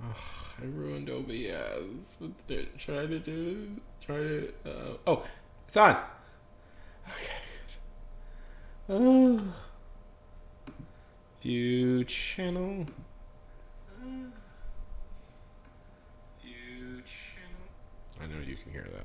Ugh, I ruined OBS. Try to do. Try to. Oh, it's on. Okay. Good. View channel. View channel. I know you can hear that.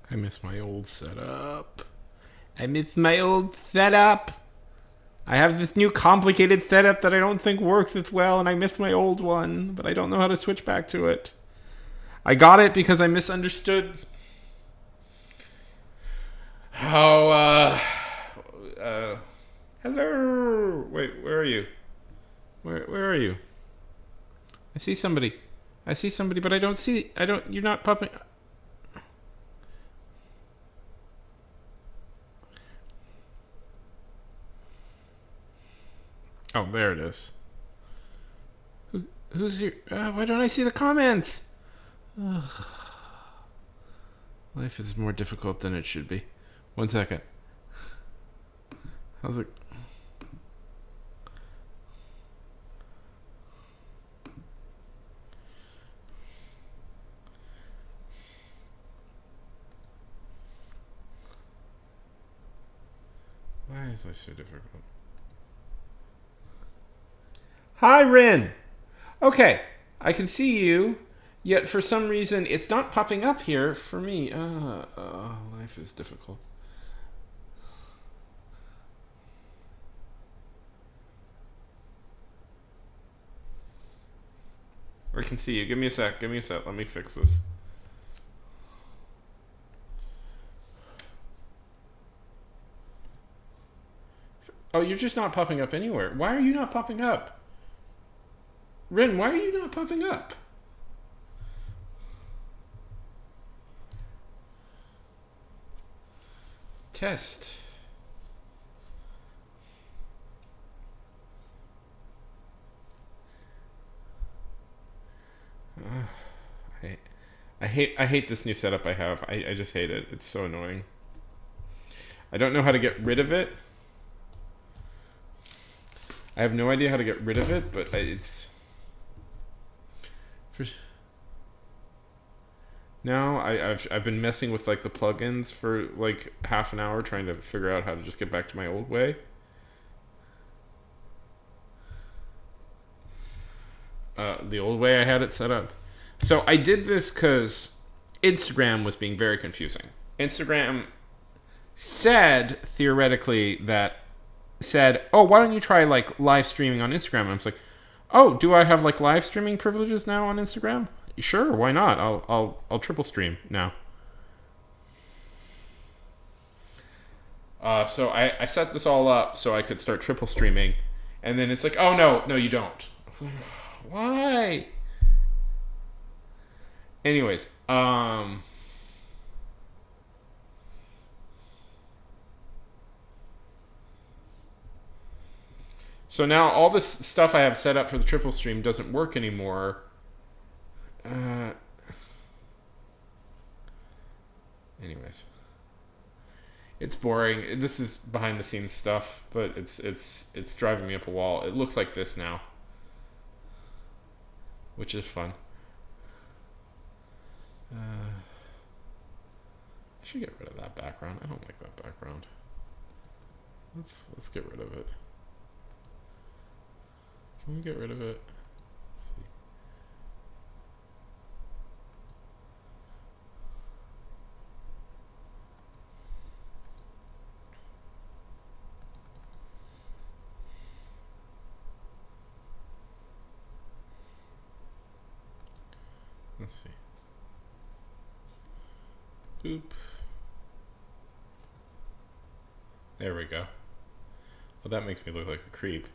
I miss my old setup. I miss my old setup. I have this new complicated setup that I don't think works as well, and I miss my old one, but I don't know how to switch back to it. I got it because I misunderstood how, hello! Wait, where are you? Where are you? I see somebody. I see somebody, but you're not popping. Oh, there it is. Who's here? Why don't I see the comments? Ugh. Life is more difficult than it should be. 1 second. How's it? Why is life so difficult? Hi, Rin. Okay, I can see you. Yet for some reason, it's not popping up here for me. Life is difficult. I can see you. Give me a sec. Give me a sec. Let me fix this. Oh, you're just not popping up anywhere. Why are you not popping up? Rin, why are you not popping up? Test. I hate this new setup I have. I just hate it. It's so annoying. I don't know how to get rid of it. I have no idea how to get rid of it, but it's. No, I've been messing with like the plugins for like half an hour trying to figure out how to just get back to my old way. The old way I had it set up. So I did this because Instagram was being very confusing. Instagram said theoretically that said, "Oh, why don't you try like live streaming on Instagram?" And I was like, "Oh, do I have like live streaming privileges now on Instagram? Sure, why not? I'll triple stream now." So I set this all up so I could start triple streaming, and then it's like, "Oh no, you don't." Why? Anyways, so now all this stuff I have set up for the triple stream doesn't work anymore. Uh, anyways, it's boring. This is behind the scenes stuff, but it's driving me up a wall. It looks like this now, which is fun. I should get rid of that background. I don't like that background. Let's get rid of it. Can we get rid of it? Let's see. Let's see. Boop. There we go. Well, that makes me look like a creep.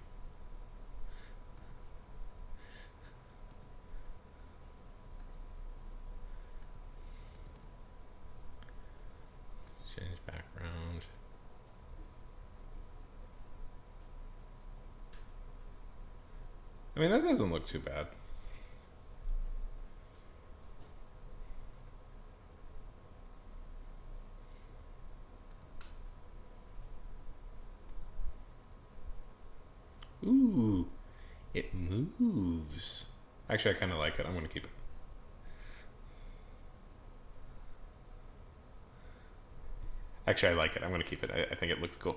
mean, that doesn't look too bad. Ooh, it moves. Actually, I kind of like it. I'm going to keep it. Actually, I like it. I'm going to keep it. I think it looks cool.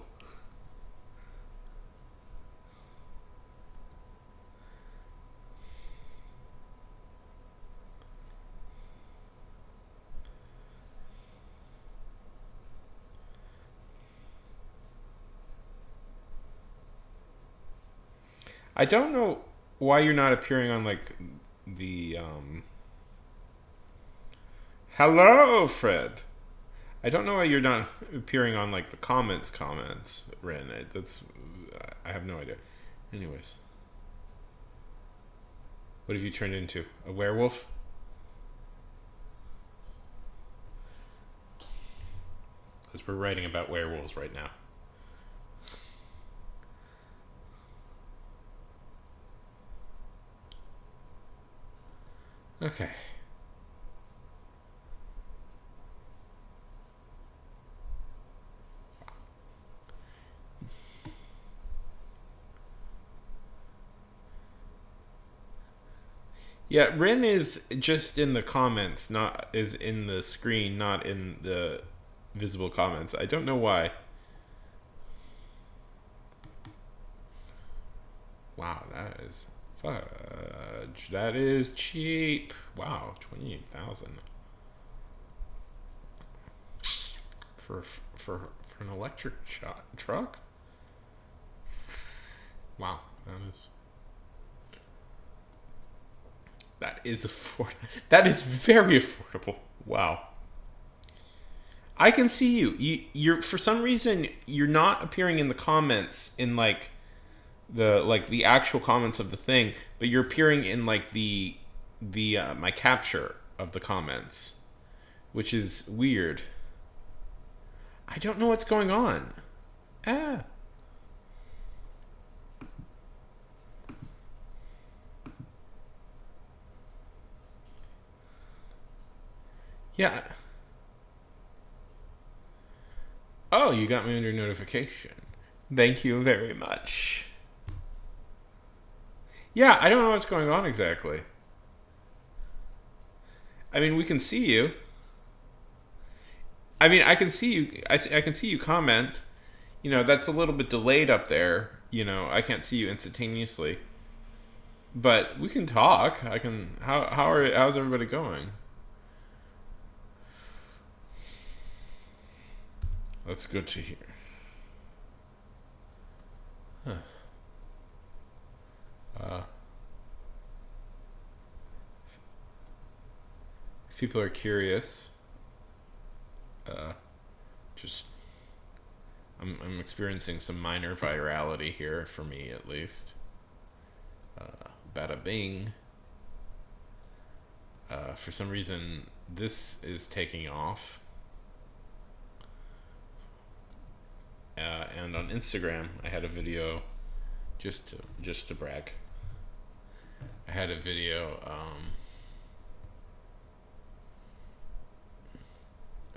I don't know why you're not appearing on like the Hello, Fred. I don't know why you're not appearing on like the comments, Ren. I have no idea. Anyways, what have you turned into? A werewolf? Because we're writing about werewolves right now. Okay. Yeah, Rin is just in the comments, not is in the screen, not in the visible comments. I don't know why. Wow, that is fudge. That is cheap. Wow, 28,000 for for an electric truck. Wow, that is very affordable. Wow. I can see you. You're for some reason you're not appearing in the comments in like the actual comments of the thing, but you're appearing in like the my capture of the comments, which is weird. I don't know what's going on. Ah. Yeah. Oh, you got me under notification. Thank you very much. Yeah, I don't know what's going on exactly. I mean, we can see you. I mean, I can see you. I can see you comment. You know, that's a little bit delayed up there. You know, I can't see you instantaneously. But we can talk. I can. How's everybody going? That's good to hear. Huh. Uh, if people are curious, uh, just I'm experiencing some minor virality here for me at least. Bada bing. For some reason, this is taking off. And on Instagram, I had a video, just to brag. I had a video.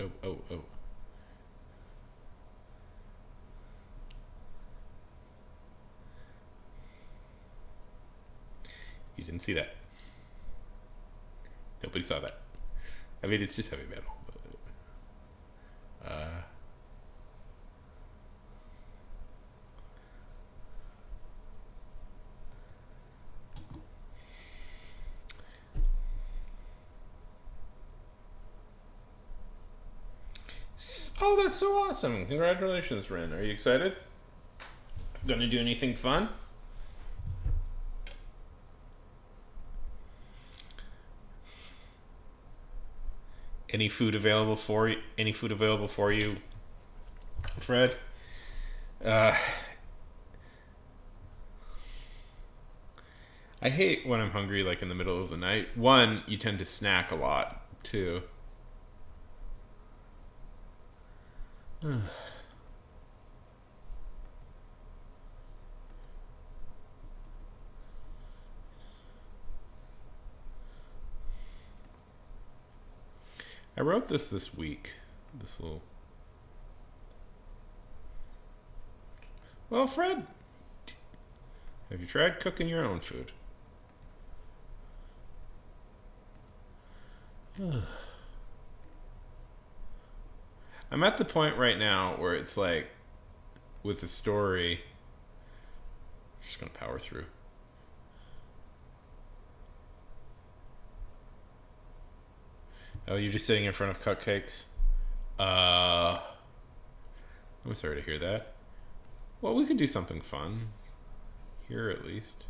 Oh. You didn't see that. Nobody saw that. I mean, it's just heavy metal. Oh, that's so awesome! Congratulations, Ren. Are you excited? Gonna do anything fun? Any food available for you? Any food available for you, Fred? Uh, I hate when I'm hungry, like in the middle of the night. One, you tend to snack a lot. Two, I wrote this week. This little. Well, Fred, have you tried cooking your own food? I'm at the point right now where it's like, with the story, I'm just gonna power through. Oh, you're just sitting in front of cupcakes? I'm sorry to hear that. Well, we could do something fun. Here, at least.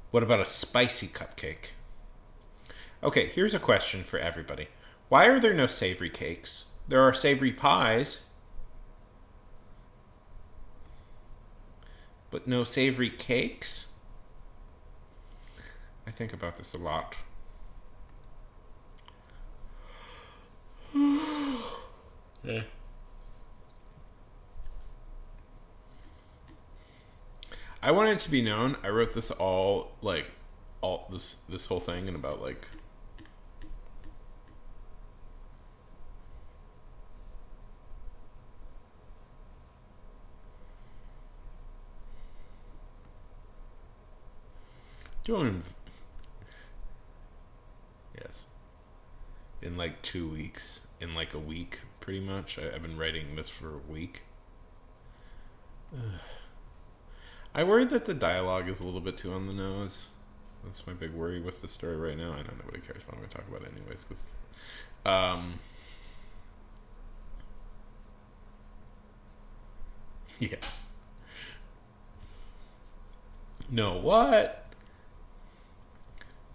What about a spicy cupcake? Okay, here's a question for everybody. Why are there no savory cakes? There are savory pies, but no savory cakes? I think about this a lot. Yeah. I want it to be known. I wrote this all this whole thing in about like doing yes in like 2 weeks, in like a week pretty much. I've been writing this for a week. I worry that the dialogue is a little bit too on the nose. That's my big worry with the story right now. I know nobody cares, but I'm going to talk about it anyways. Cause, yeah. No, what?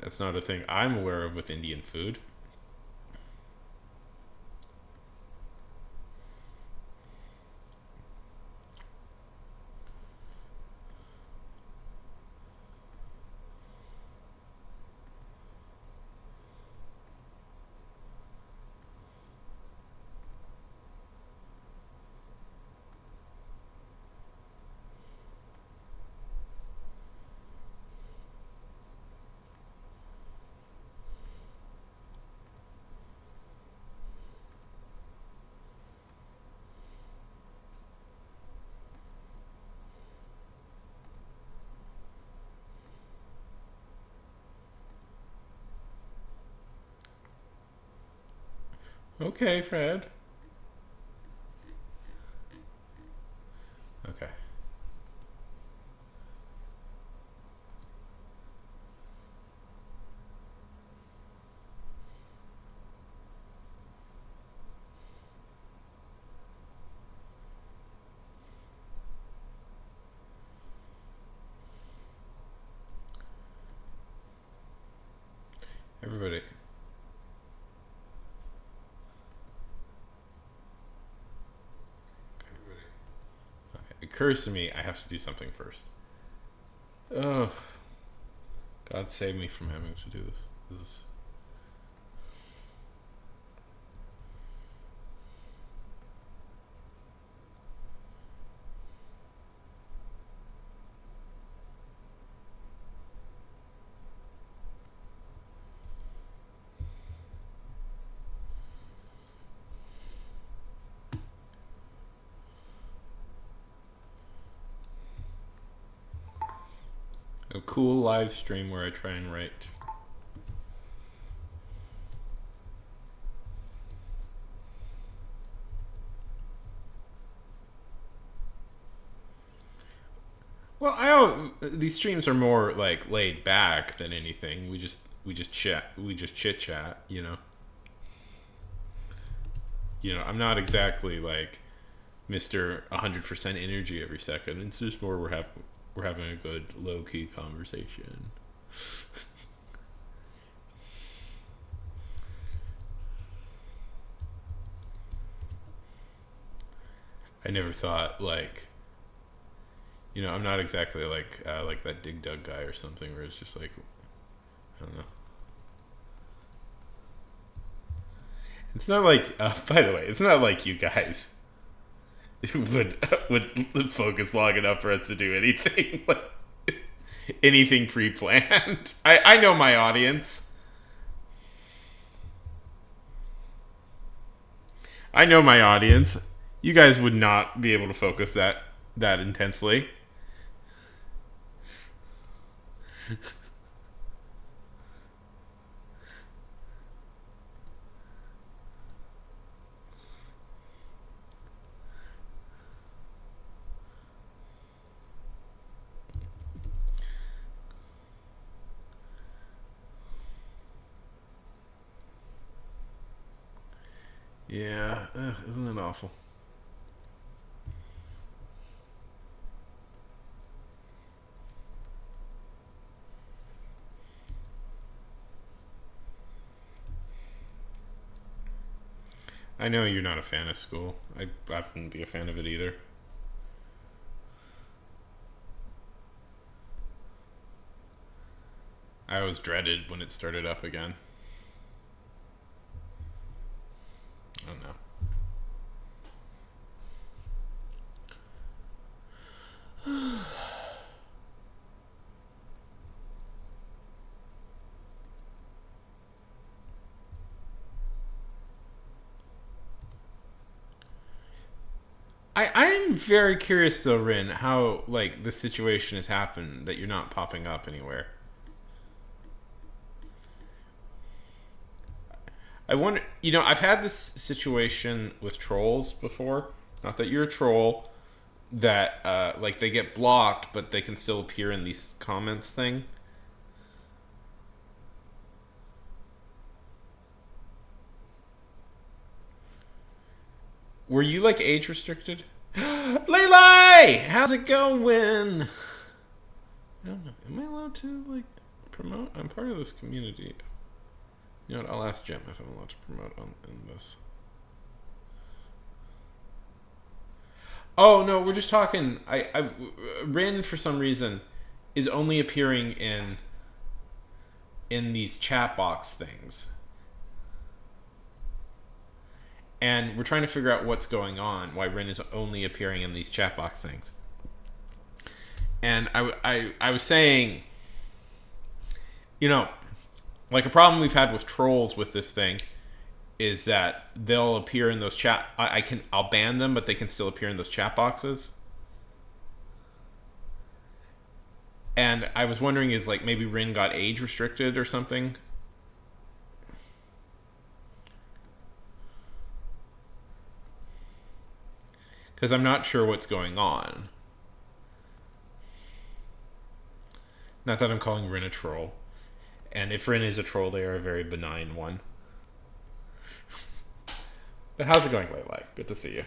That's not a thing I'm aware of with Indian food. Okay, Fred. Okay. Everybody. Okay. It occurs to me I have to do something first. Oh, God save me from having to do this. This is. A cool live stream where I try and write. Well, these streams are more like laid back than anything. We just chat. We just chit chat. I'm not exactly like Mr. 100% energy every second. It's just more we're having a good low key conversation. I never thought I'm not exactly like that Dig Dug guy or something where it's just like, I don't know. It's not like, by the way, it's not like you guys would focus long enough for us to do anything. anything pre-planned. I know my audience. I know my audience. You guys would not be able to focus that intensely. Yeah, isn't it awful? I know you're not a fan of school. I wouldn't be a fan of it either. I always dreaded when it started up again. I don't know. I'm very curious though, Rin, how like the situation has happened that you're not popping up anywhere. I wonder, I've had this situation with trolls before. Not that you're a troll, that like they get blocked, but they can still appear in these comments thing. Were you like age restricted? Lele, how's it going? I don't know. Am I allowed to like promote? I'm part of this community. You know what? I'll ask Jem if I'm allowed to promote in this. Oh no, we're just talking. Rin for some reason is only appearing in these chat box things, and we're trying to figure out what's going on. Why Rin is only appearing in these chat box things, and I was saying, like a problem we've had with trolls with this thing is that they'll appear in those chat. I'll ban them, but they can still appear in those chat boxes. And I was wondering, is like maybe Rin got age restricted or something? Because I'm not sure what's going on. Not that I'm calling Rin a troll. And if Rin is a troll, they are a very benign one. But how's it going, Lele? Good to see you.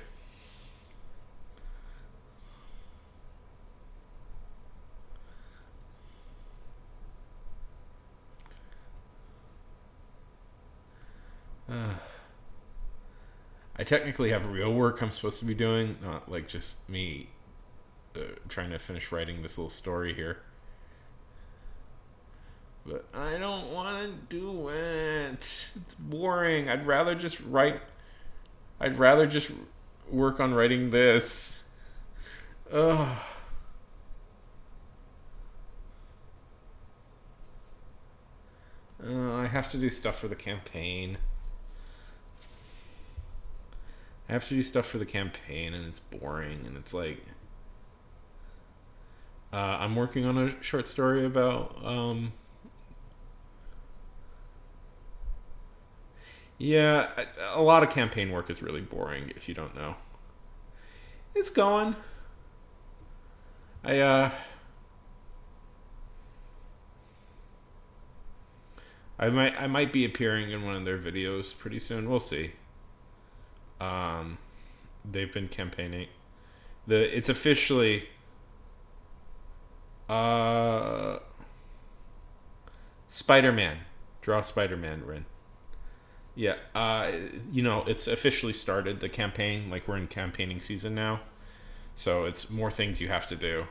I technically have real work I'm supposed to be doing, not like just me trying to finish writing this little story here. But I don't want to do it. It's boring. I'd rather just work on writing this. Ugh. I have to do stuff for the campaign. And it's boring, and it's like I'm working on a short story about yeah, a lot of campaign work is really boring if you don't know. It's going. I might be appearing in one of their videos pretty soon. We'll see. They've been campaigning. It's officially Spider-Man. Draw Spider-Man, Rin. Yeah, it's officially started, the campaign. Like, we're in campaigning season now. So it's more things you have to do.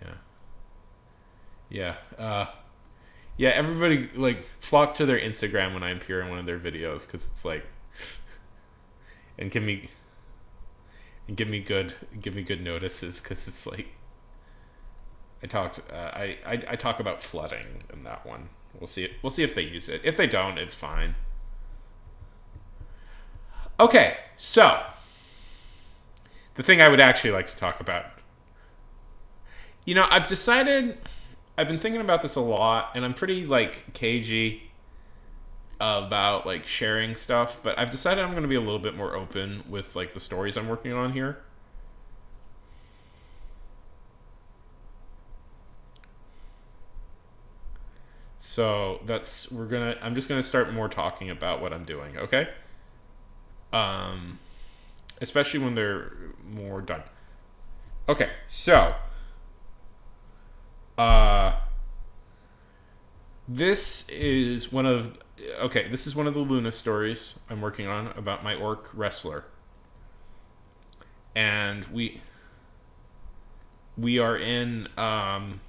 Yeah. Yeah. Yeah, everybody, like, flock to their Instagram when I appear in one of their videos, because it's like... And and give me good notices, because it's like I talk about flooding in that one. We'll see if they use it. If they don't, it's fine. Okay, so the thing I would actually like to talk about. I've decided, I've been thinking about this a lot, and I'm pretty like cagey about like sharing stuff, but I've decided I'm going to be a little bit more open with like the stories I'm working on here. So I'm just gonna start more talking about what I'm doing, okay? Um, Especially when they're more done. Okay, so uh, this is one of this is one of the Luna stories I'm working on about my orc wrestler, and we are in and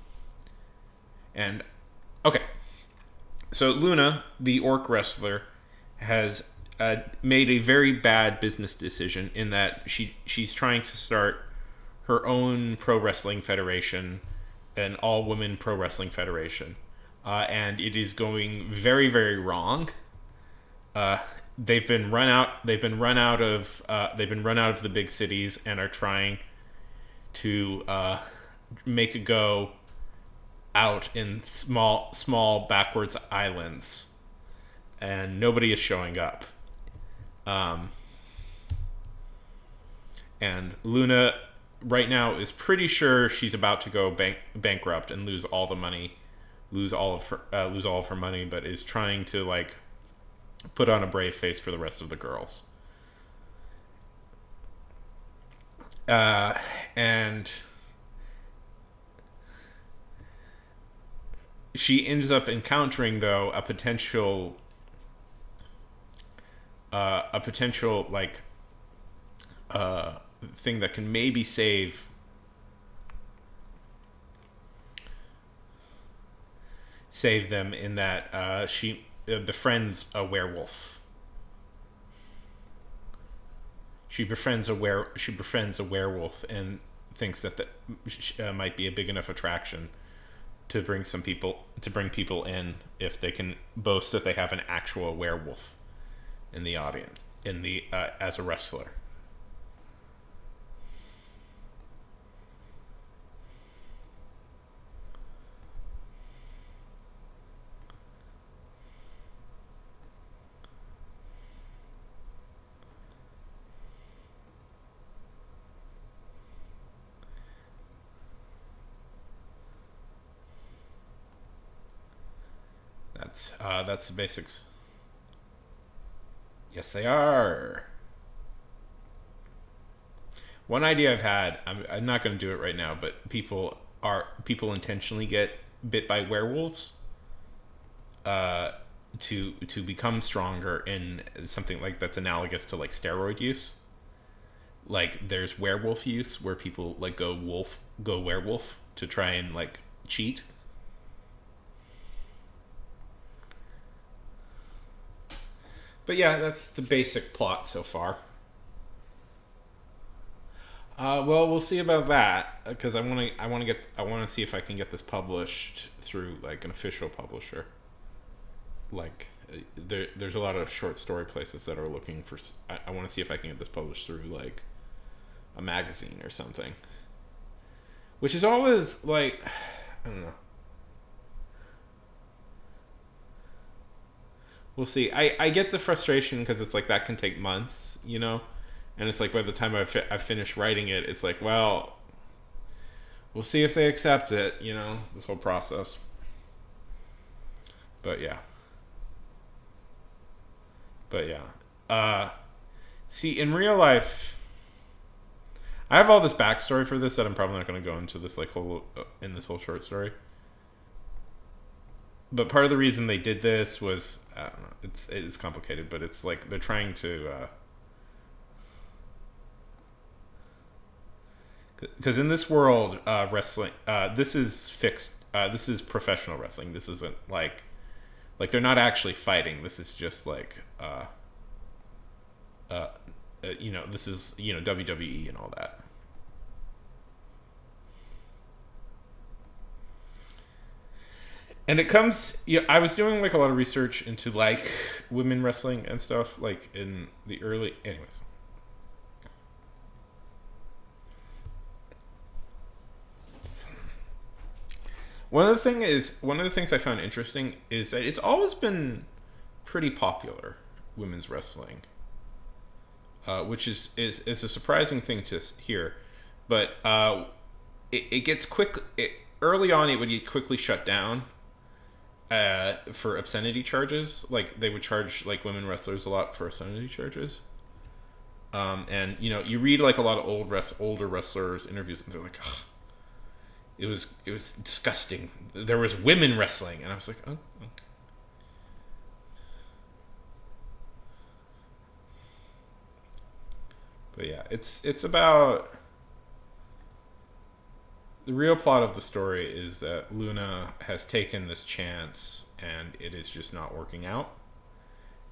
okay. So Luna, the orc wrestler, has made a very bad business decision in that she's trying to start her own pro wrestling federation, an all women pro wrestling federation, and it is going very very wrong. They've been run out. They've been run out of the big cities and are trying to make a go out in small backwards islands, and nobody is showing up. And Luna right now is pretty sure she's about to go bankrupt and lose all the money, lose all of her money, but is trying to like put on a brave face for the rest of the girls. And she ends up encountering though a potential like thing that can maybe save them, in that she befriends a werewolf. She befriends a werewolf and thinks that might be a big enough attraction to bring people in if they can boast that they have an actual werewolf in the audience, as a wrestler. That's the basics. Yes, they are. One idea I've had, I'm not going to do it right now, but people intentionally get bit by werewolves uh, to become stronger in something like that's analogous to like steroid use. Like there's werewolf use where people like go werewolf to try and like cheat. But yeah, that's the basic plot so far. Well, we'll see about that, because I want to see if I can get this published through like an official publisher. Like, there's a lot of short story places that are looking for. I want to see if I can get this published through like a magazine or something. Which is always like, I don't know. We'll see. I get the frustration because it's like that can take months, and it's like by the time I finish writing it, it's like, well, we'll see if they accept it, this whole process. But yeah. But yeah. See, in real life, I have all this backstory for this that I'm probably not going to go into this like whole in this whole short story. But part of the reason they did this was, I don't know, it's complicated, but it's like they're trying to, because in this world, wrestling, this is fixed. This is professional wrestling. This isn't like they're not actually fighting. This is just like this is WWE and all that. And it comes, I was doing like a lot of research into like women wrestling and stuff, like in the early, anyways. One of the things I found interesting is that it's always been pretty popular, women's wrestling, which is a surprising thing to hear. But it gets quick. Early on, it would get quickly shut down for obscenity charges. Like they would charge like women wrestlers a lot for obscenity charges. And you read like a lot of older wrestlers interviews, and they're like, ugh, it was disgusting. There was women wrestling, and I was like, oh. Okay. But yeah, it's about the real plot of the story is that Luna has taken this chance, and it is just not working out.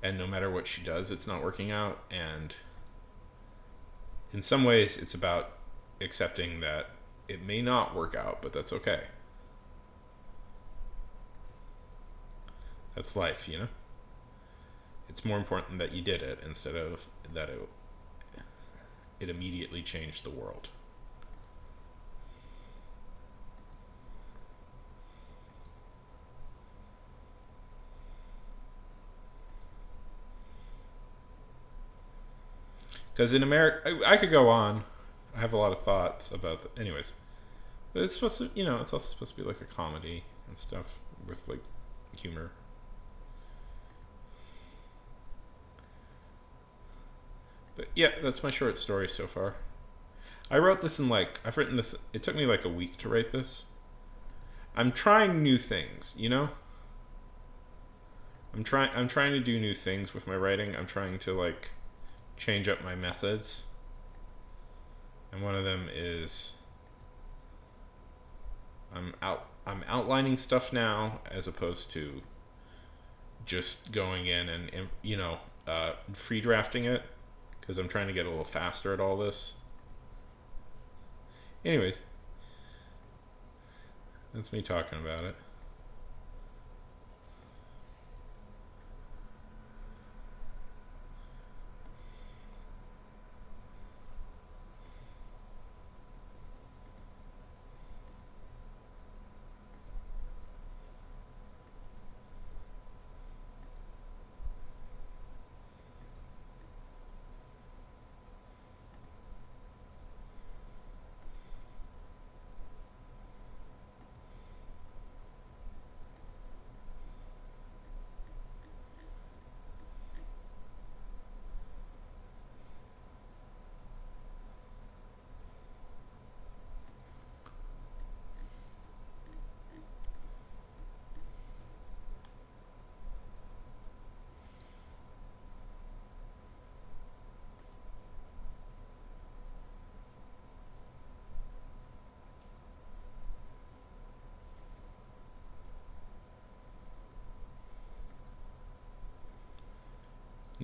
And no matter what she does, it's not working out. And in some ways, it's about accepting that it may not work out, but that's okay. That's life, It's more important that you did it instead of that it immediately changed the world. Because in America, I could go on. I have a lot of thoughts about anyways. But it's supposed to, it's also supposed to be like a comedy and stuff with like humor. But yeah, that's my short story so far. I've written this, it took me like a week to write this. I'm trying new things, I'm trying to do new things with my writing. I'm trying to like change up my methods. And one of them is I'm outlining stuff now as opposed to just going in and free drafting it, because I'm trying to get a little faster at all this. Anyways, that's me talking about it.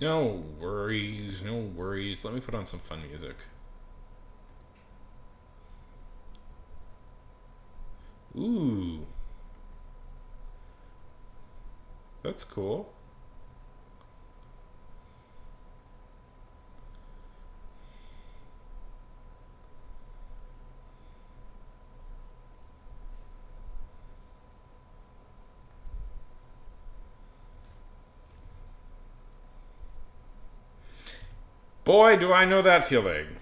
No worries, no worries. Let me put on some fun music. Ooh. That's cool. Boy, do I know that feeling.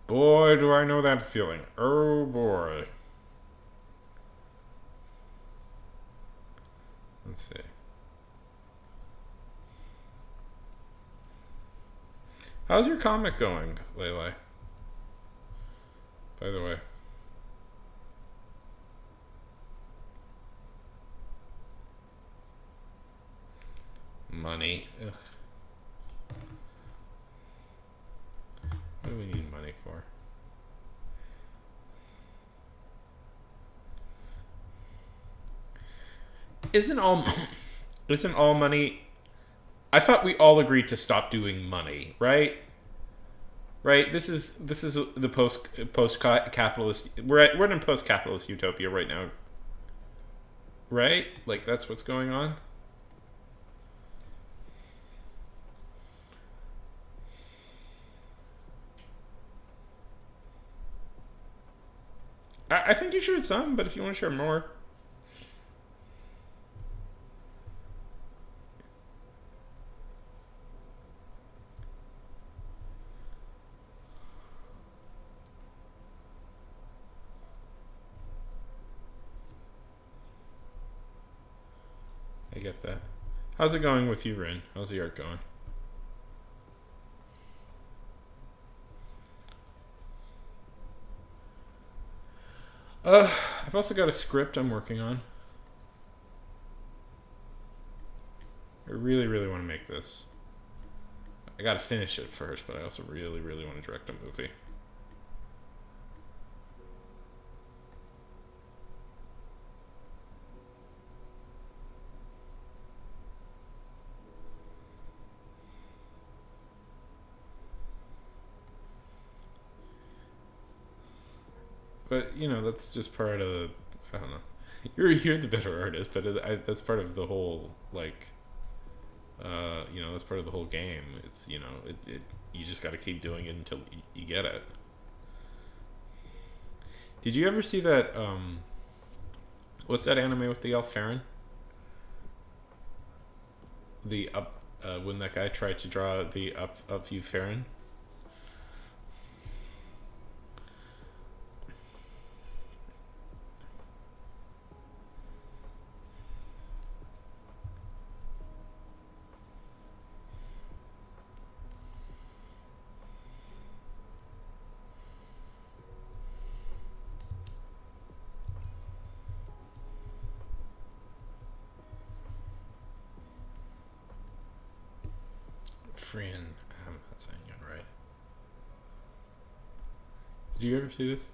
Boy, do I know that feeling. Oh boy. Let's see. How's your comic going, Lele? By the way. Money. Ugh. What do we need money for? Isn't all money I thought we all agreed to stop doing money, right? Right. This is the post capitalist. We're in a post capitalist utopia right now, right? Like that's what's going on. I think you shared some, but if you want to share more, I get that. How's it going with you, Rin? How's the art going? I've also got a script I'm working on. I really, really want to make this. I gotta finish it first, but I also really, really want to direct a movie. But that's just part of the. I don't know. You're the better artist, but that's part of the whole like. That's part of the whole game. It's you just got to keep doing it until you get it. Did you ever see that? What's that anime with the elf Farron? The up when that guy tried to draw the up view Farron. Friend, I'm not saying it right. Did you ever see this?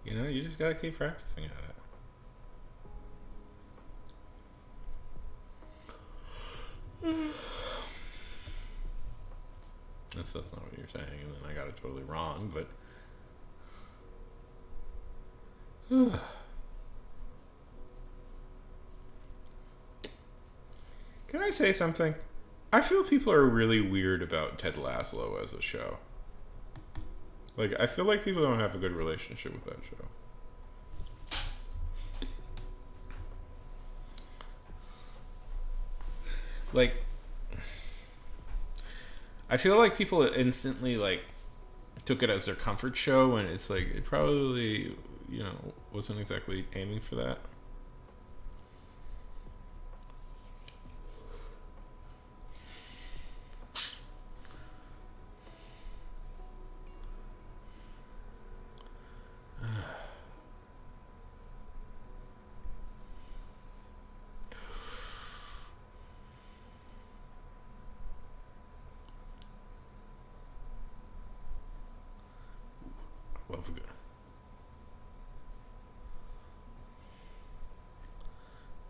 You just gotta keep practicing at it. That's not what you're saying, and then I got it totally wrong, but. Can I say something? I feel people are really weird about Ted Lasso as a show. Like, I feel like people don't have a good relationship with that show. Like, I feel like people instantly, like, took it as their comfort show, and it's like, it probably, wasn't exactly aiming for that.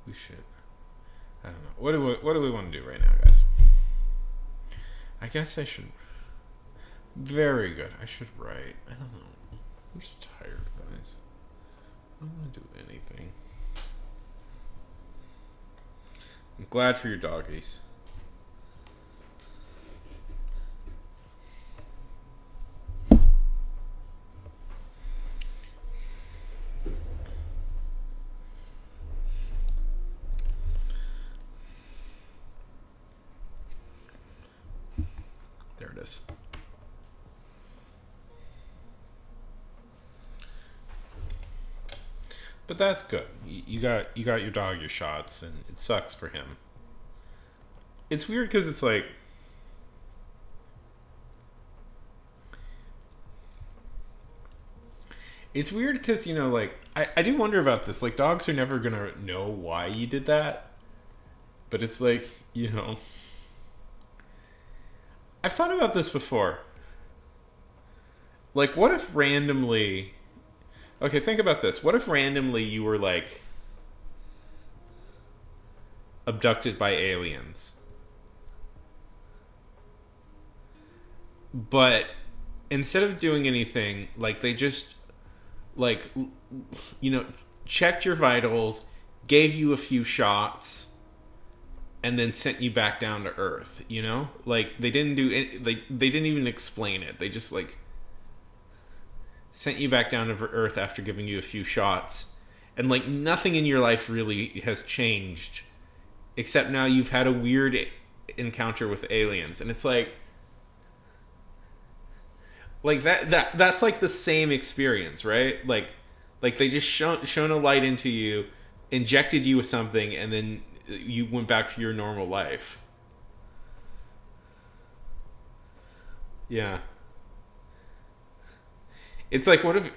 We should. I don't know. What do we want to do right now, guys? I guess I should. Very good. I should write. I don't know. I'm just tired, guys. I don't want to do anything. I'm glad for your doggies. There it is. But that's good. You got your dog your shots, and it sucks for him. It's weird because it's like it's weird because like I do wonder about this. Like dogs are never gonna know why you did that, but it's like I've thought about this before. Like, what if randomly. Okay, think about this. What if randomly you were, like, abducted by aliens? But instead of doing anything, like, they just, like, you know, checked your vitals, gave you a few shots, and then sent you back down to Earth, you know? Like, they didn't do it, like, they didn't even explain it. They just, like, sent you back down to Earth after giving you a few shots. And, like, nothing in your life really has changed. Except now you've had a weird encounter with aliens. And it's like that's like the same experience, right? Like they just shone a light into you, injected you with something, and then you went back to your normal life. Yeah. It's like, what if.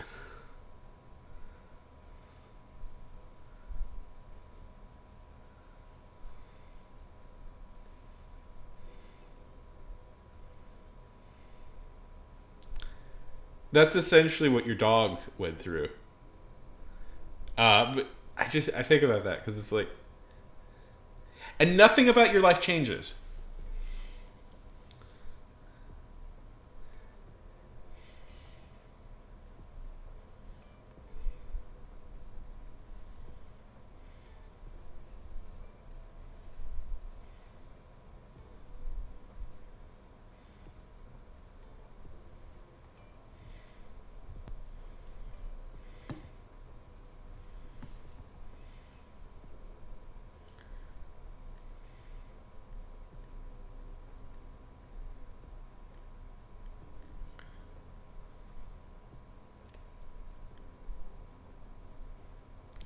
That's essentially what your dog went through. But I think about that because it's like. And nothing about your life changes.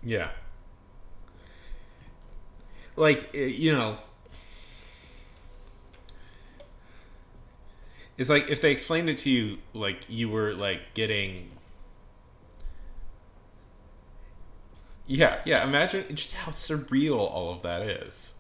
Yeah. Like, it's like if they explained it to you like you were like getting. Yeah, yeah, imagine just how surreal all of that is.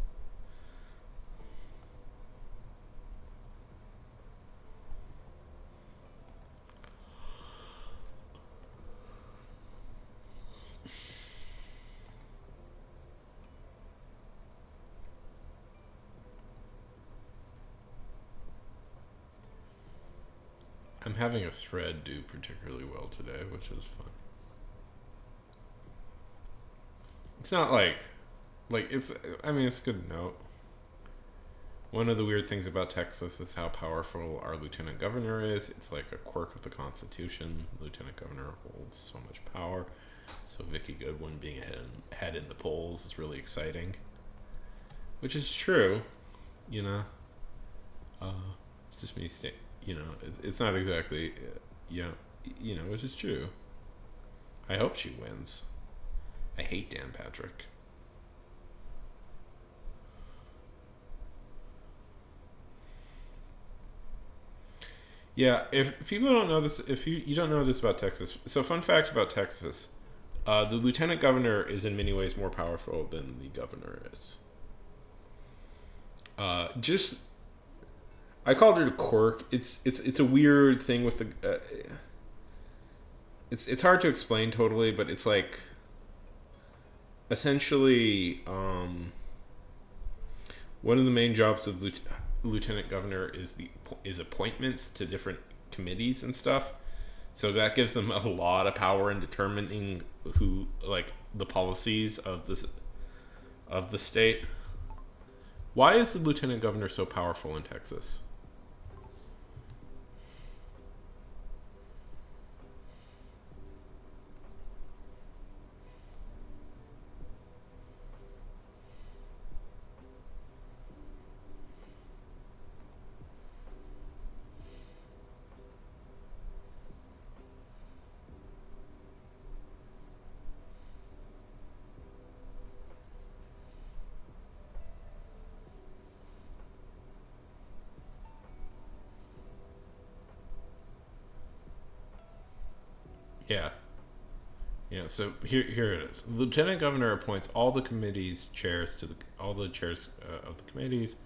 I'm having a thread do particularly well today, which is fun. It's not like it's. I mean, it's a good note. One of the weird things about Texas is how powerful our lieutenant governor is. It's like a quirk of the Constitution. Lieutenant governor holds so much power. So Vicky Goodwin being ahead in the polls is really exciting, which is true. You know, uh, it's just me. It's not exactly. Which is true. I hope she wins. I hate Dan Patrick. Yeah, if people don't know this, if you don't know this about Texas, so fun fact about Texas, the lieutenant governor is in many ways more powerful than the governor is. Just I called it a quirk. It's a weird thing with the. It's hard to explain totally, but it's like essentially one of the main jobs of the lieutenant governor is appointments to different committees and stuff. So that gives them a lot of power in determining who like the policies of the state. Why is the lieutenant governor so powerful in Texas? Yeah. Yeah, so here it is. The lieutenant governor appoints all the committees chairs to all the chairs of the committees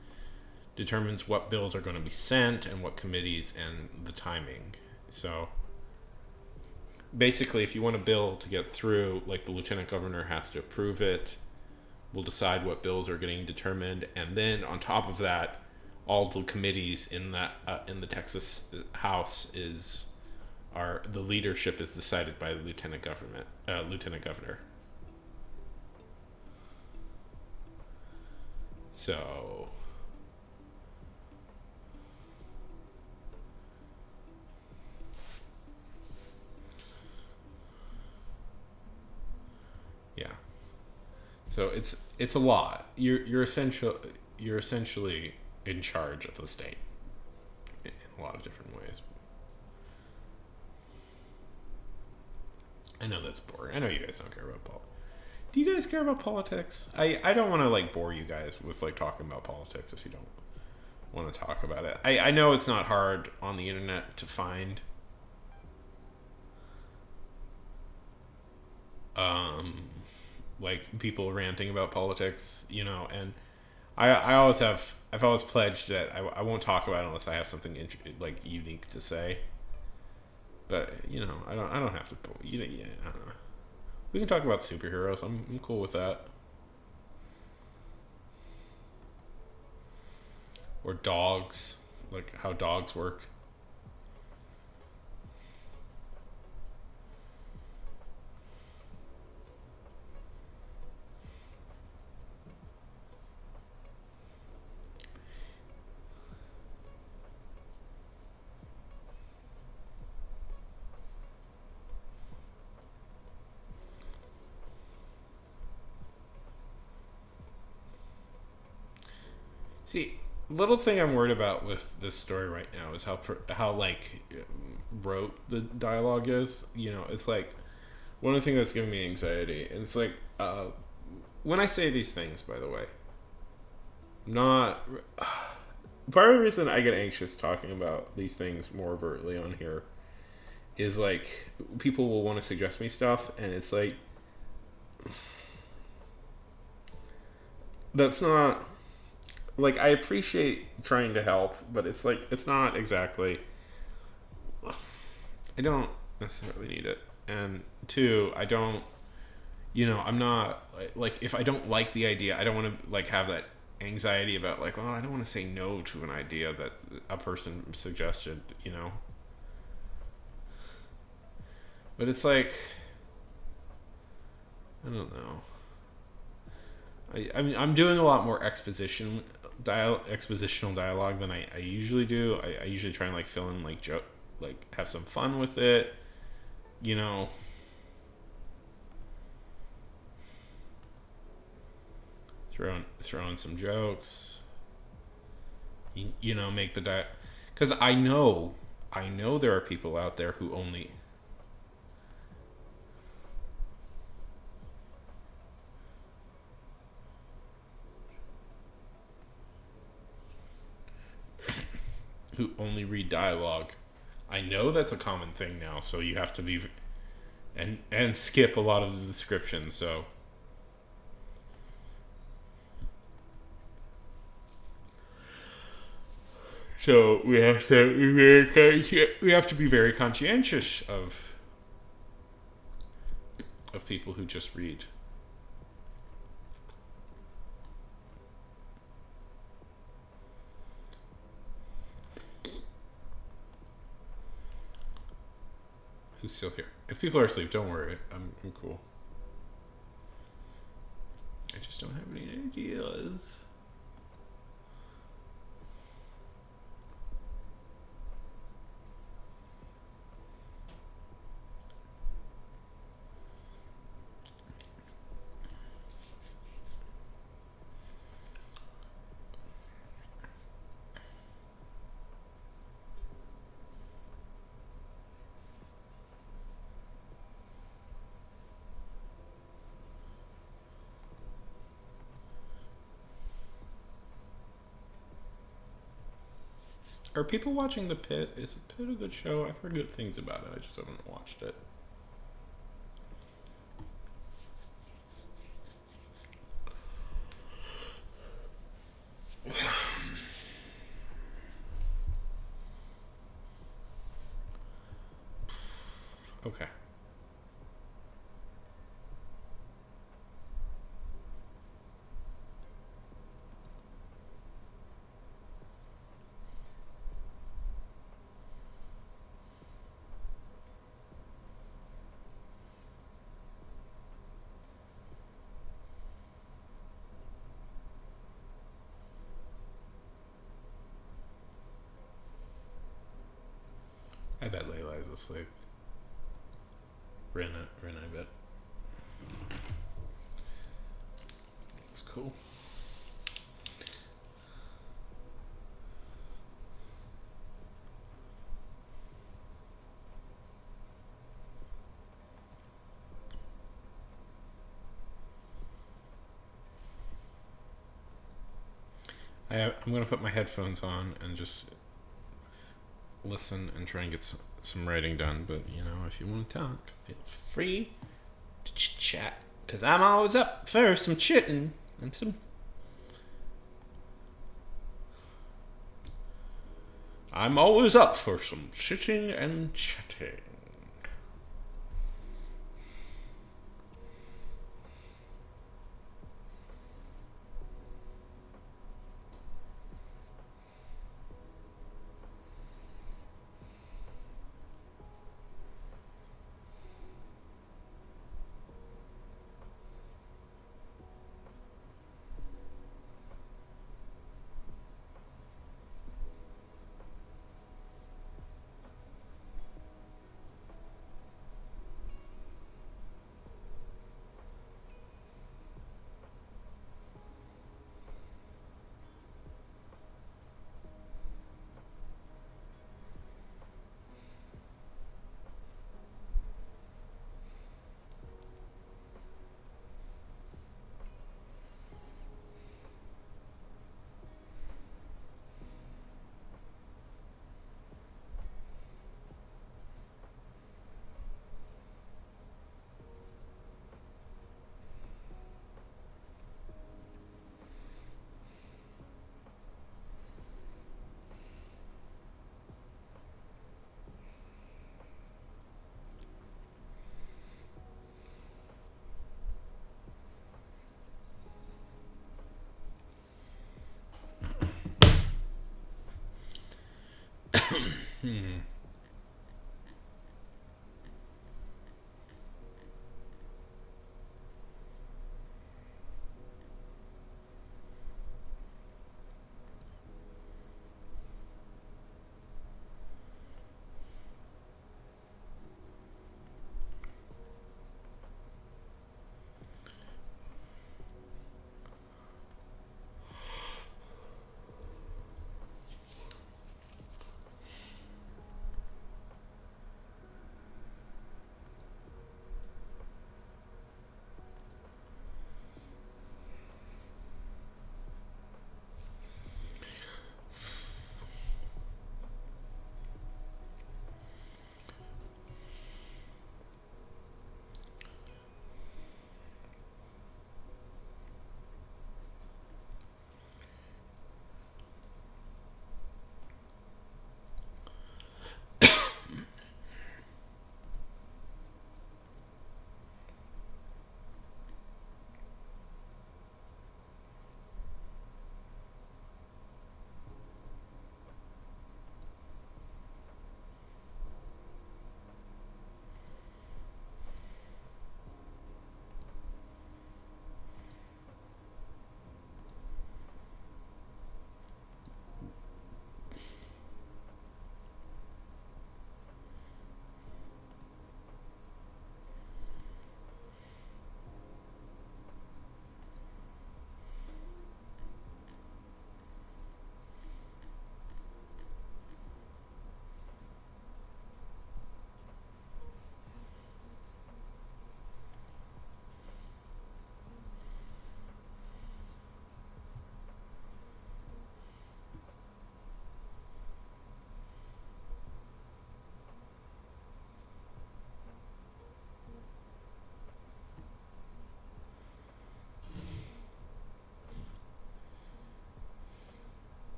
determines what bills are going to be sent and what committees and the timing. So basically, if you want a bill to get through, like, the lieutenant governor has to approve it. We'll decide what bills are getting determined, and then on top of that, all the committees in the Texas House the leadership is decided by the lieutenant governor. So yeah. So it's a lot. You're essentially in charge of the state in a lot of different ways. I know that's boring. I know you guys don't care about politics. Do you guys care about politics? I don't want to, like, bore you guys with, like, talking about politics if you don't want to talk about it. I know it's not hard on the internet to find like, people ranting about politics, and I've always pledged that I won't talk about it unless I have something like unique to say. But I don't have to. Yeah, I don't know. We can talk about superheroes. I'm cool with that. Or dogs, like how dogs work. See, little thing I'm worried about with this story right now is how like rote the dialogue is. It's like one of the things that's giving me anxiety, and it's like when I say these things, by the way, not part of the reason I get anxious talking about these things more overtly on here is like people will want to suggest me stuff, and it's like that's not. Like, I appreciate trying to help, but it's like, it's not exactly. I don't necessarily need it. And two, I don't, I'm not, like, if I don't like the idea, I don't want to, like, have that anxiety about, like, well, I don't want to say no to an idea that a person suggested, But it's like, I don't know. I mean, I'm doing a lot more expositional dialogue than I usually do. I usually try and, like, fill in, like, joke, like, have some fun with it, throw in some jokes, make the because I know there are people out there who only read dialogue. I know that's a common thing now, so you have to be and skip a lot of the description. So we have to be very conscientious of people who just read. Who's still here? If people are asleep, don't worry. I'm cool. I just don't have any ideas. Are people watching The Pit? Is The Pit a good show? I've heard good things about it. I just haven't watched it. Okay. I bet Layla's asleep. Rin, I bet. It's cool. I'm gonna put my headphones on and just listen and try and get some writing done. But you know, if you want to talk, feel free to chat. Cause I'm always up for some chitting and some. I'm always up for some chitting and chatting.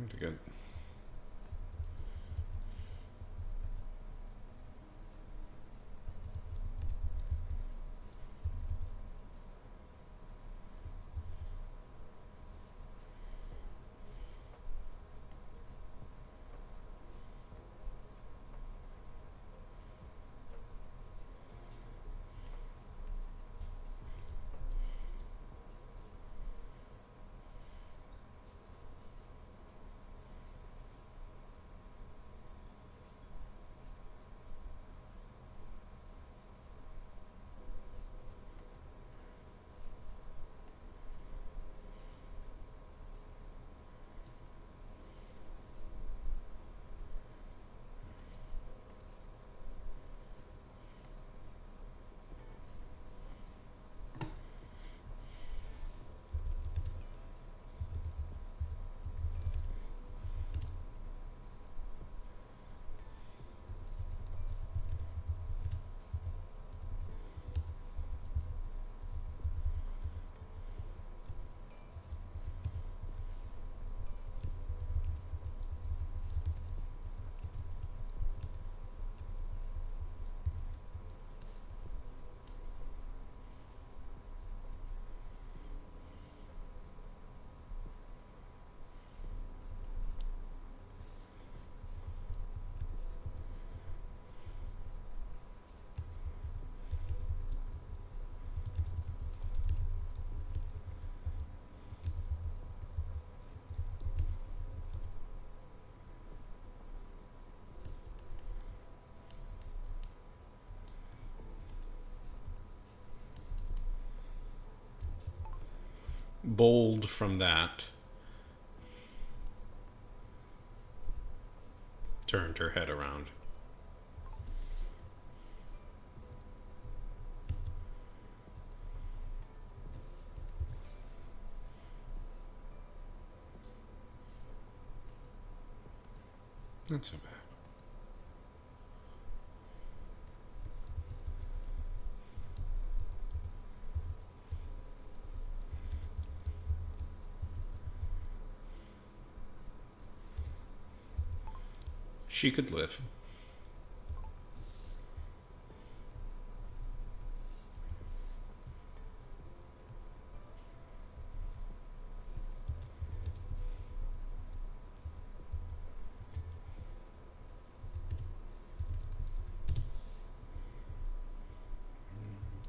Trying to get. Bold from that. Turned her head around. Not so bad. She could live.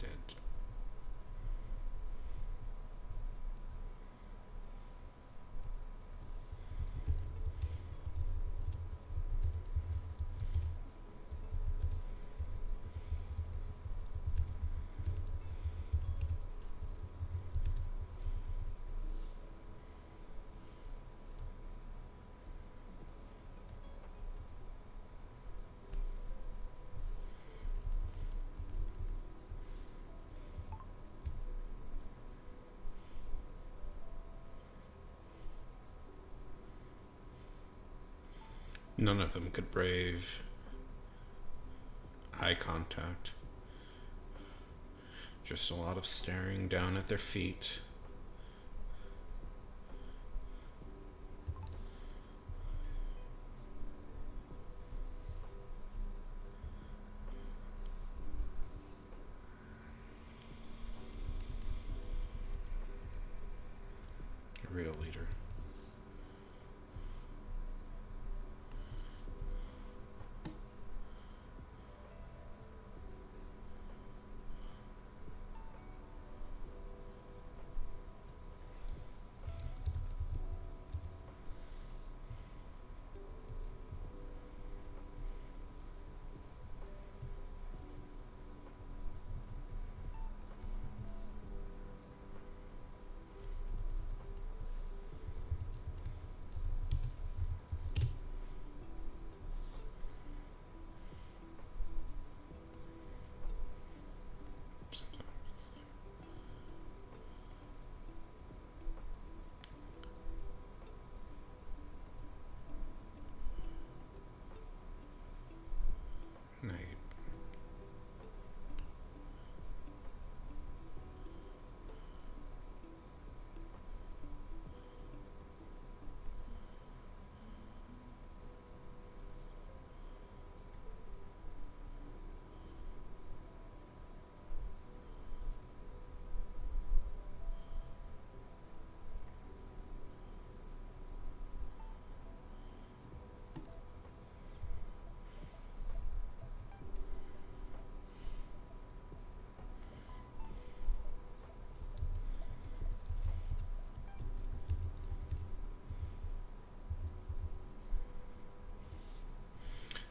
Dead. None of them could brave eye contact. Just a lot of staring down at their feet. A real leader.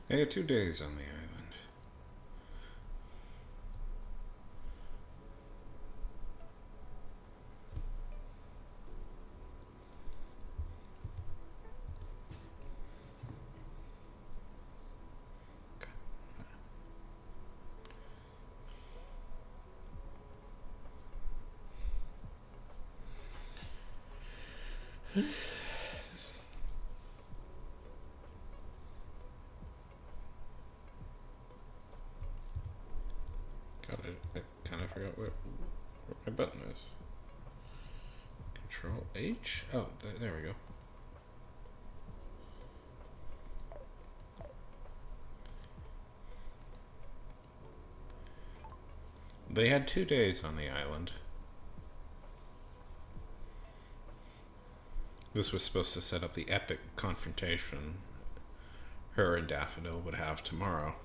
They had 2 days on the island. God, I kind of forgot where my button is. Control H? Oh, there we go. They had 2 days on the island. This was supposed to set up the epic confrontation her and Daffodil would have tomorrow.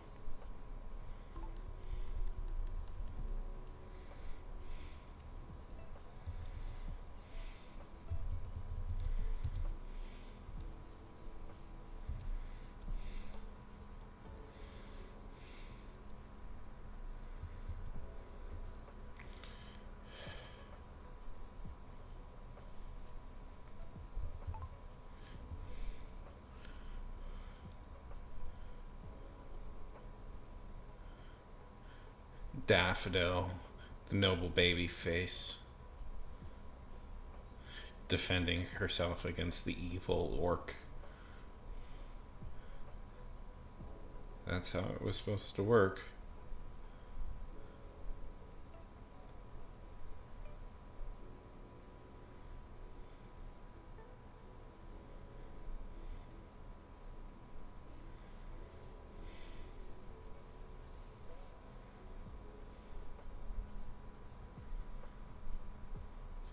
Daffodil, the noble baby face, defending herself against the evil orc. That's how it was supposed to work.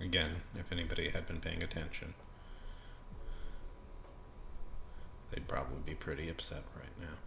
Again, if anybody had been paying attention, they'd probably be pretty upset right now.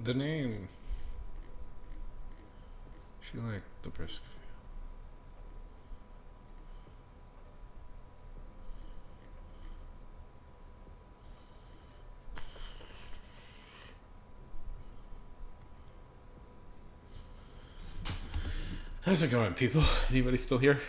The name. She liked the brisk feel. How's it going, people? Anybody still here?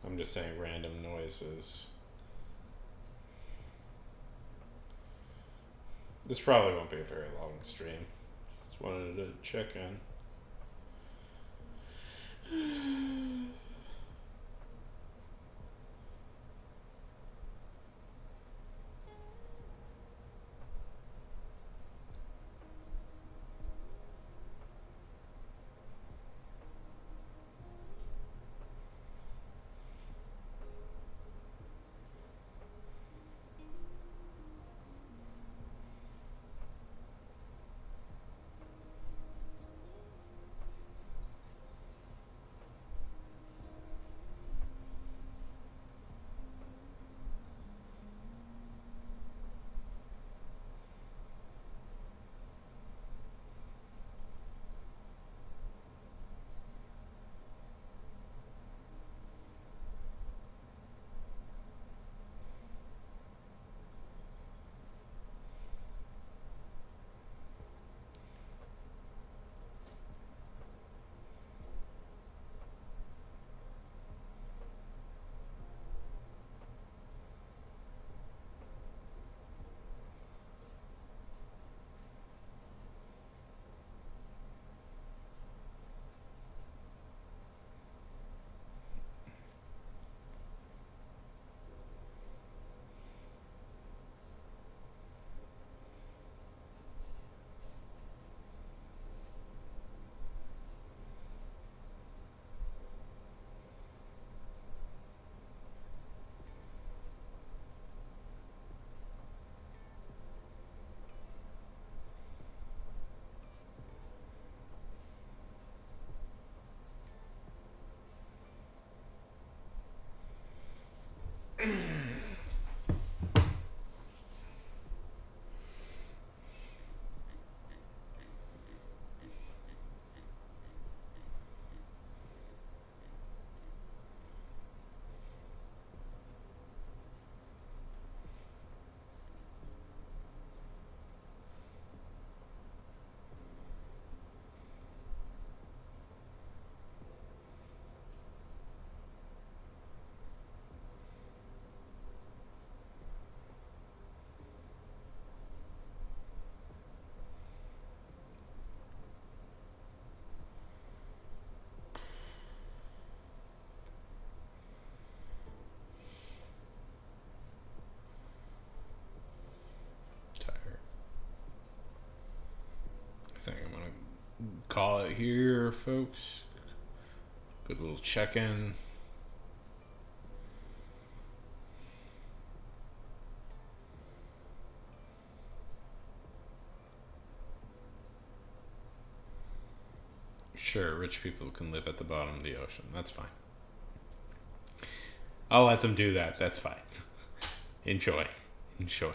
I'm just saying random noises. This probably won't be a very long stream. Just wanted to check in. I think I'm gonna call it here, folks. Good little check-in. Sure, rich people can live at the bottom of the ocean. That's fine. I'll let them do that. That's fine. Enjoy. Enjoy.